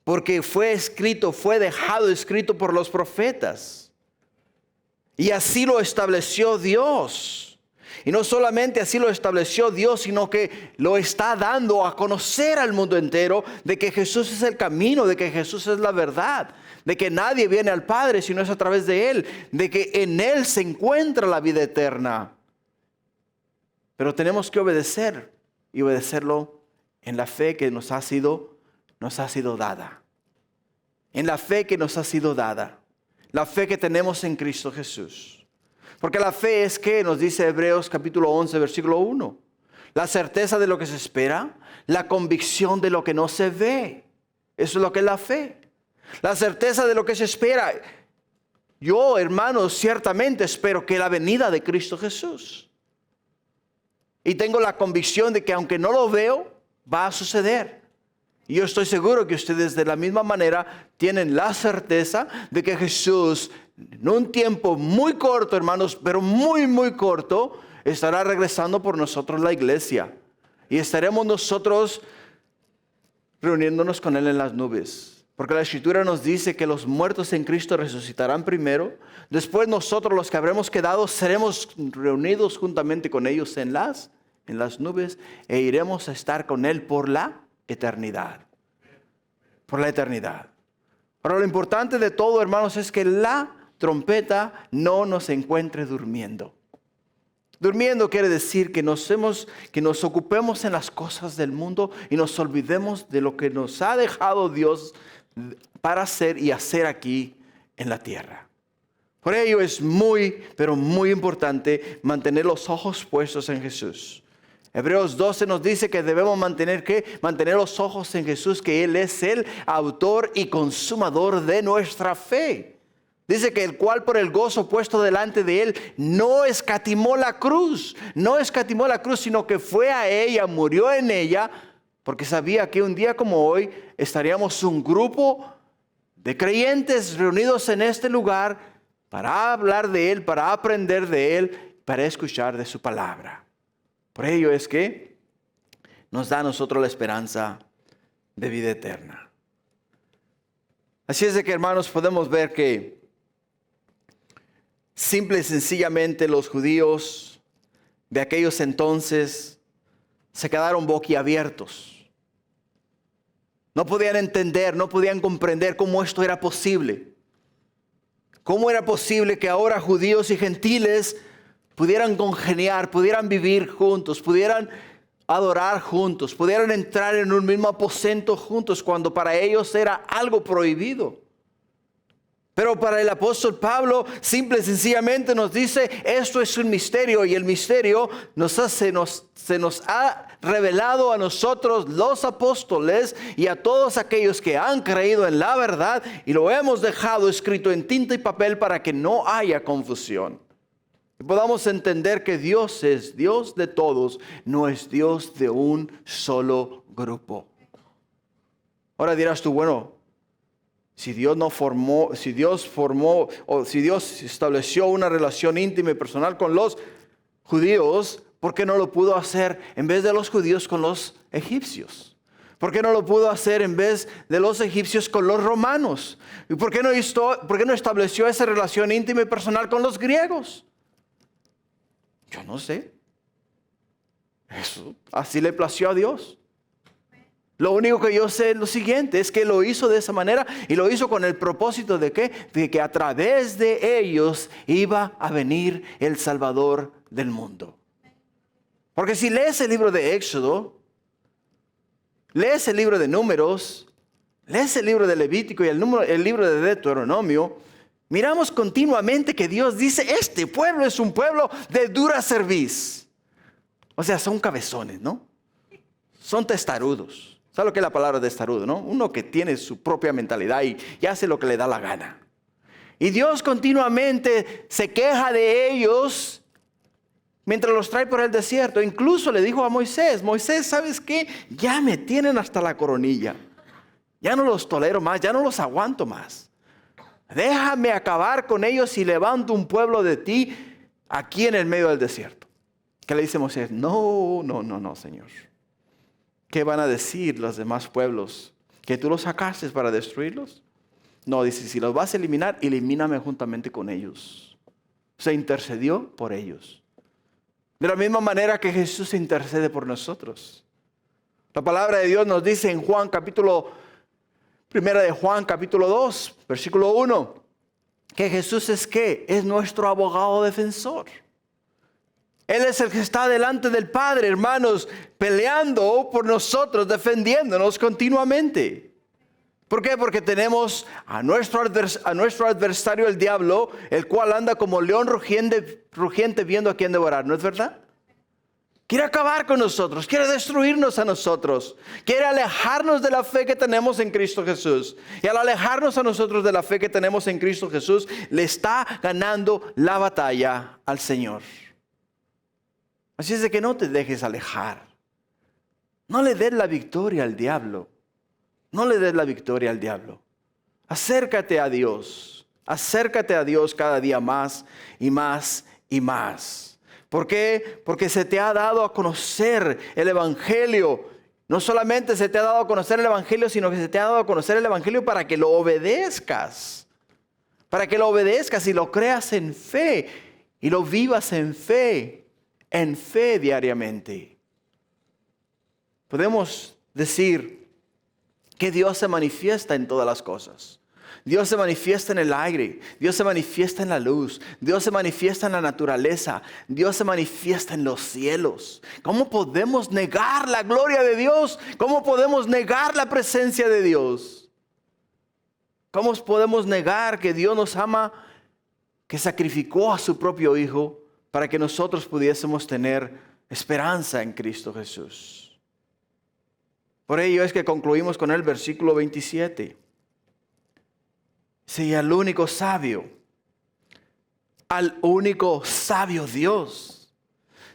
porque fue escrito, fue dejado escrito por los profetas. Y así lo estableció Dios. Y no solamente así lo estableció Dios, sino que lo está dando a conocer al mundo entero de que Jesús es el camino, de que Jesús es la verdad, de que nadie viene al Padre si no es a través de Él, de que en Él se encuentra la vida eterna. Pero tenemos que obedecer y obedecerlo en la fe que nos ha sido dada. En la fe que nos ha sido dada. La fe que tenemos en Cristo Jesús. Porque la fe es que nos dice Hebreos capítulo 11, versículo 1. La certeza de lo que se espera, la convicción de lo que no se ve. Eso es lo que es la fe. La certeza de lo que se espera. Yo, hermanos, ciertamente espero que la venida de Cristo Jesús. Y tengo la convicción de que aunque no lo veo, va a suceder. Y yo estoy seguro que ustedes de la misma manera tienen la certeza de que Jesús, en un tiempo muy corto, hermanos, pero muy, muy corto, estará regresando por nosotros la iglesia. Y estaremos nosotros reuniéndonos con Él en las nubes. Porque la Escritura nos dice que los muertos en Cristo resucitarán primero. Después nosotros, los que habremos quedado, seremos reunidos juntamente con ellos en las nubes. E iremos a estar con Él por la eternidad. Por la eternidad. Ahora lo importante de todo, hermanos, es que la trompeta no nos encuentre durmiendo. Durmiendo quiere decir que nos ocupemos en las cosas del mundo y nos olvidemos de lo que nos ha dejado Dios para hacer y hacer aquí en la tierra. Por ello es muy, pero muy importante mantener los ojos puestos en Jesús. Hebreos 12 nos dice que debemos mantener los ojos en Jesús, que Él es el autor y consumador de nuestra fe. Dice que el cual por el gozo puesto delante de Él no escatimó la cruz, sino que fue a ella, murió en ella, porque sabía que un día como hoy estaríamos un grupo de creyentes reunidos en este lugar para hablar de Él, para aprender de Él, para escuchar de su palabra. Por ello es que nos da a nosotros la esperanza de vida eterna. Así es de que, hermanos, podemos ver que simple y sencillamente los judíos de aquellos entonces se quedaron boquiabiertos. No podían entender, no podían comprender cómo esto era posible. ¿Cómo era posible que ahora judíos y gentiles pudieran congeniar, pudieran vivir juntos, pudieran adorar juntos, pudieran entrar en un mismo aposento juntos cuando para ellos era algo prohibido. Pero para el apóstol Pablo, simple y sencillamente nos dice, esto es un misterio, y el misterio se nos ha revelado a nosotros los apóstoles y a todos aquellos que han creído en la verdad, y lo hemos dejado escrito en tinta y papel para que no haya confusión. Y podamos entender que Dios es Dios de todos, no es Dios de un solo grupo. Ahora dirás tú, bueno, si Dios estableció una relación íntima y personal con los judíos, ¿por qué no lo pudo hacer en vez de los judíos con los egipcios? ¿Por qué no lo pudo hacer en vez de los egipcios con los romanos? ¿Y por qué no estableció esa relación íntima y personal con los griegos? Yo no sé. Eso así le plació a Dios. Lo único que yo sé es lo siguiente, es que lo hizo de esa manera y lo hizo con el propósito de ¿qué? De que a través de ellos iba a venir el Salvador del mundo. Porque si lees el libro de Éxodo, lees el libro de Números, lees el libro de Levítico y el libro de Deuteronomio, miramos continuamente que Dios dice, este pueblo es un pueblo de dura cerviz. O sea, son cabezones, ¿no? Son testarudos. ¿Sabe lo que es la palabra testarudo, no? Uno que tiene su propia mentalidad y hace lo que le da la gana. Y Dios continuamente se queja de ellos mientras los trae por el desierto. Incluso le dijo a Moisés, ¿sabes qué? Ya me tienen hasta la coronilla. Ya no los tolero más, ya no los aguanto más. Déjame acabar con ellos y levanto un pueblo de ti aquí en el medio del desierto. ¿Qué le dice Moisés? No, Señor. ¿Qué van a decir los demás pueblos? ¿Que tú los sacaste para destruirlos? No, dice, si los vas a eliminar, elimíname juntamente con ellos. Se intercedió por ellos. De la misma manera que Jesús intercede por nosotros. La palabra de Dios nos dice en Primera de Juan capítulo 2, versículo 1, que Jesús es ¿qué? Es nuestro abogado defensor. Él es el que está delante del Padre, hermanos, peleando por nosotros, defendiéndonos continuamente. ¿Por qué? Porque tenemos a nuestro adversario, el diablo, el cual anda como león rugiente viendo a quién devorar, ¿no es verdad? Quiere acabar con nosotros, quiere destruirnos a nosotros, quiere alejarnos de la fe que tenemos en Cristo Jesús. Y al alejarnos a nosotros de la fe que tenemos en Cristo Jesús, le está ganando la batalla al Señor. Así es de que no te dejes alejar. No le des la victoria al diablo. No le des la victoria al diablo. Acércate a Dios. Acércate a Dios cada día más y más y más. ¿Por qué? Porque se te ha dado a conocer el Evangelio. No solamente se te ha dado a conocer el Evangelio, sino que se te ha dado a conocer el Evangelio para que lo obedezcas. Para que lo obedezcas y lo creas en fe. Y lo vivas en fe diariamente. Podemos decir que Dios se manifiesta en todas las cosas. Dios se manifiesta en el aire, Dios se manifiesta en la luz, Dios se manifiesta en la naturaleza, Dios se manifiesta en los cielos. ¿Cómo podemos negar la gloria de Dios? ¿Cómo podemos negar la presencia de Dios? ¿Cómo podemos negar que Dios nos ama, que sacrificó a su propio Hijo para que nosotros pudiésemos tener esperanza en Cristo Jesús? Por ello es que concluimos con el versículo 27. Sí, al único sabio Dios,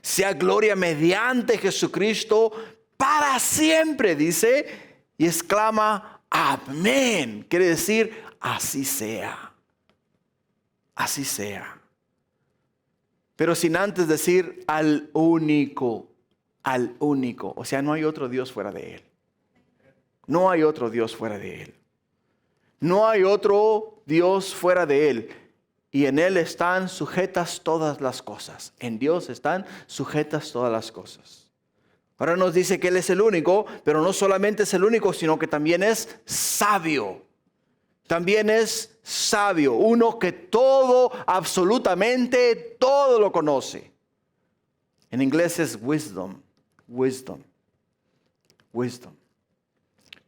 sea gloria mediante Jesucristo para siempre, dice, y exclama, amén. Quiere decir, así sea. Así sea. Pero sin antes decir al único. O sea, no hay otro Dios fuera de Él. No hay otro Dios fuera de Él. No hay otro Dios fuera de Él. Y en Él están sujetas todas las cosas. En Dios están sujetas todas las cosas. Ahora nos dice que Él es el único, pero no solamente es el único, sino que también es sabio. También es sabio. Uno que todo, absolutamente todo lo conoce. En inglés es wisdom. Wisdom. Wisdom.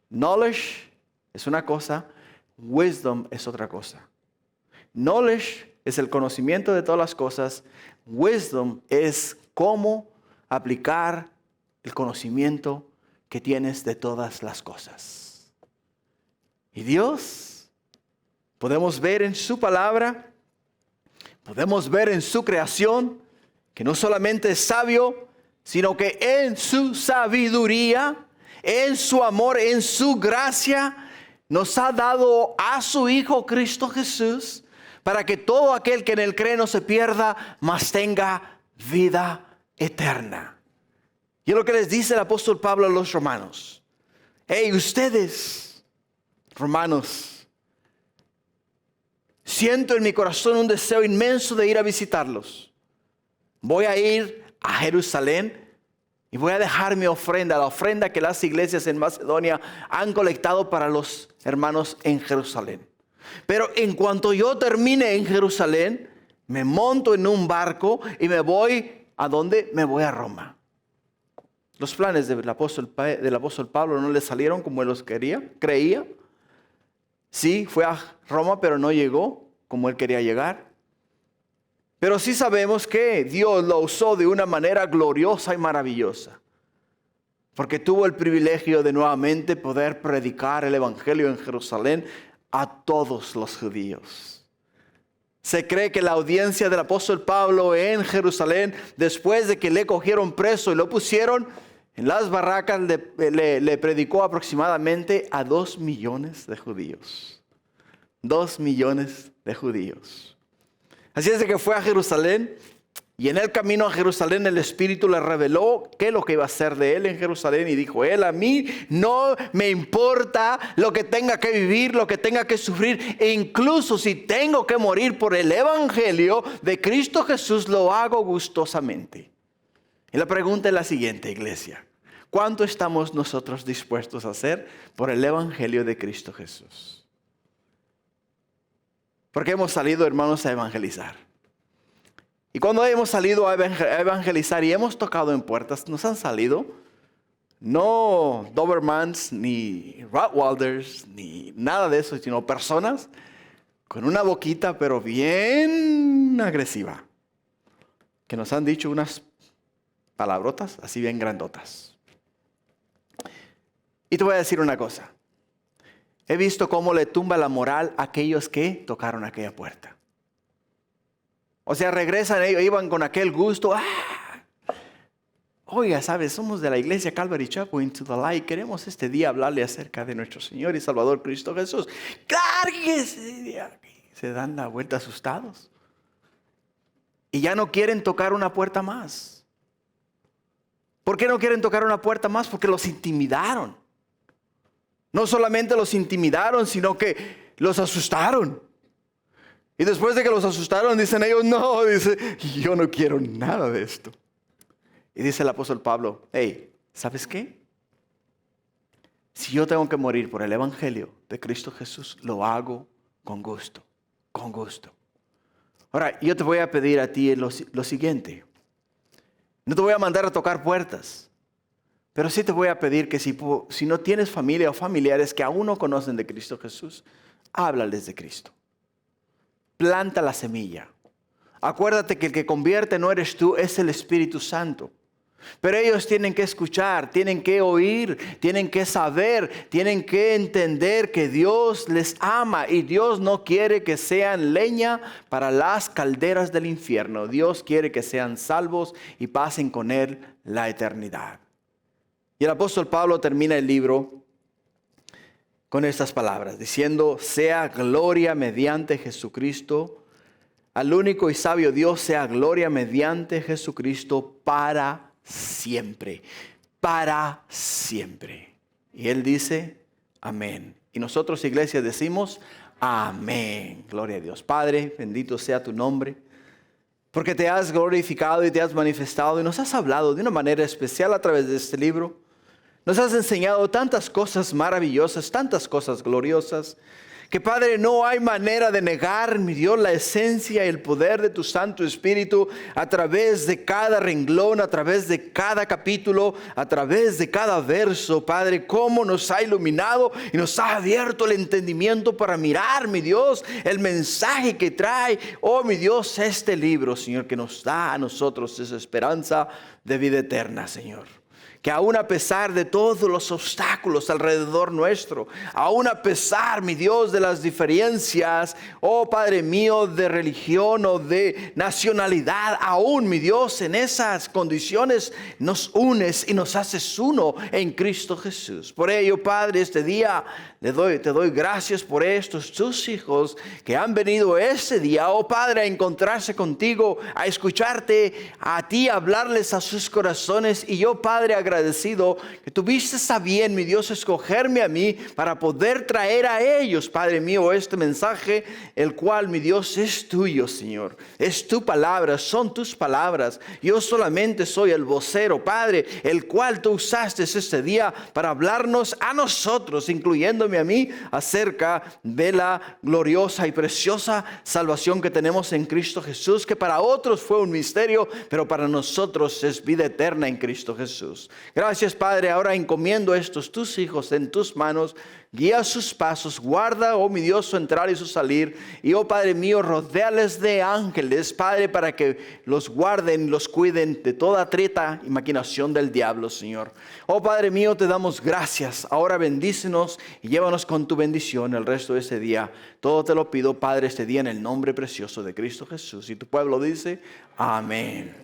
Knowledge es una cosa, wisdom es otra cosa. Knowledge es el conocimiento de todas las cosas. Wisdom es cómo aplicar el conocimiento que tienes de todas las cosas. Y Dios, podemos ver en su palabra, podemos ver en su creación, que no solamente es sabio, sino que en su sabiduría, en su amor, en su gracia, nos ha dado a su Hijo Cristo Jesús, para que todo aquel que en él cree no se pierda, mas tenga vida eterna. Y es lo que les dice el apóstol Pablo a los romanos. Hey, ustedes, romanos, siento en mi corazón un deseo inmenso de ir a visitarlos. Voy a ir a Jerusalén y voy a dejar mi ofrenda, la ofrenda que las iglesias en Macedonia han colectado para los hermanos en Jerusalén. Pero en cuanto yo termine en Jerusalén, me monto en un barco y me voy, ¿a dónde? Me voy a Roma. Los planes del apóstol Pablo no le salieron como él los creía. Sí, fue a Roma, pero no llegó como él quería llegar. Pero sí sabemos que Dios lo usó de una manera gloriosa y maravillosa. Porque tuvo el privilegio de nuevamente poder predicar el evangelio en Jerusalén a todos los judíos. Se cree que la audiencia del apóstol Pablo en Jerusalén, después de que le cogieron preso y lo pusieron en las barracas, le predicó aproximadamente a 2 millones de judíos. 2 millones de judíos. Así es de que fue a Jerusalén, y en el camino a Jerusalén el Espíritu le reveló qué es lo que iba a hacer de él en Jerusalén, y dijo: él, a mí no me importa lo que tenga que vivir, lo que tenga que sufrir, e incluso si tengo que morir por el evangelio de Cristo Jesús, lo hago gustosamente. Y la pregunta es la siguiente, iglesia: ¿cuánto estamos nosotros dispuestos a hacer por el evangelio de Cristo Jesús? Porque hemos salido, hermanos, a evangelizar. Y cuando hemos salido a evangelizar y hemos tocado en puertas, nos han salido no Dobermans, ni Rottweilers, ni nada de eso, sino personas con una boquita, pero bien agresiva, que nos han dicho unas palabrotas así bien grandotas. Y te voy a decir una cosa. He visto cómo le tumba la moral a aquellos que tocaron aquella puerta. O sea, regresan ellos, iban con aquel gusto. Oiga, ¿sabes? Somos de la iglesia Calvary Chapel Into the Light. Queremos este día hablarle acerca de nuestro Señor y Salvador Cristo Jesús. ¡Cárguese! Se dan la vuelta asustados. Y ya no quieren tocar una puerta más. ¿Por qué no quieren tocar una puerta más? Porque los intimidaron. No solamente los intimidaron, sino que los asustaron. Y después de que los asustaron, dicen ellos: no, dice, yo no quiero nada de esto. Y dice el apóstol Pablo: hey, ¿sabes qué? Si yo tengo que morir por el evangelio de Cristo Jesús, lo hago con gusto, con gusto. Ahora, yo te voy a pedir a ti lo siguiente. No te voy a mandar a tocar puertas. Pero sí te voy a pedir que si no tienes familia o familiares que aún no conocen de Cristo Jesús, háblales de Cristo. Planta la semilla. Acuérdate que el que convierte no eres tú, es el Espíritu Santo. Pero ellos tienen que escuchar, tienen que oír, tienen que saber, tienen que entender que Dios les ama y Dios no quiere que sean leña para las calderas del infierno. Dios quiere que sean salvos y pasen con Él la eternidad. Y el apóstol Pablo termina el libro con estas palabras, diciendo: sea gloria mediante Jesucristo, al único y sabio Dios, sea gloria mediante Jesucristo para siempre. Para siempre. Y él dice: amén. Y nosotros, iglesia, decimos: amén. Gloria a Dios. Padre, bendito sea tu nombre, porque te has glorificado y te has manifestado y nos has hablado de una manera especial a través de este libro. Nos has enseñado tantas cosas maravillosas, tantas cosas gloriosas, Que Padre, no hay manera de negar, mi Dios, la esencia y el poder de tu Santo Espíritu a través de cada renglón, a través de cada capítulo, a través de cada verso. Padre, cómo nos ha iluminado y nos ha abierto el entendimiento para mirar, mi Dios, el mensaje que trae, oh mi Dios, este libro, Señor, que nos da a nosotros esa esperanza de vida eterna, Señor. Que aún a pesar de todos los obstáculos alrededor nuestro, aún a pesar, mi Dios, de las diferencias, oh Padre mío, de religión o de nacionalidad, aún, mi Dios, en esas condiciones nos unes y nos haces uno en Cristo Jesús. Por ello, Padre, este día te doy gracias por estos tus hijos que han venido este día, oh Padre, a encontrarse contigo, a escucharte, a ti, a hablarles a sus corazones. Y yo, Padre, agradecido que tuviste a bien, mi Dios, escogerme a mí para poder traer a ellos, Padre mío, este mensaje, el cual, mi Dios, es tuyo, Señor. Es tu palabra, son tus palabras. Yo solamente soy el vocero, Padre, el cual tú usaste este día para hablarnos a nosotros, incluyéndome a mí, acerca de la gloriosa y preciosa salvación que tenemos en Cristo Jesús, que para otros fue un misterio, pero para nosotros es vida eterna en Cristo Jesús. Gracias, Padre. Ahora encomiendo a estos tus hijos en tus manos. Guía sus pasos, guarda, oh mi Dios, su entrar y su salir. Y oh Padre mío, rodéales de ángeles, Padre, para que los guarden, los cuiden de toda treta y maquinación del diablo, Señor. Oh Padre mío, te damos gracias. Ahora bendícenos y llévanos con tu bendición el resto de ese día. Todo te lo pido, Padre, este día en el nombre precioso de Cristo Jesús. Y tu pueblo dice, amén.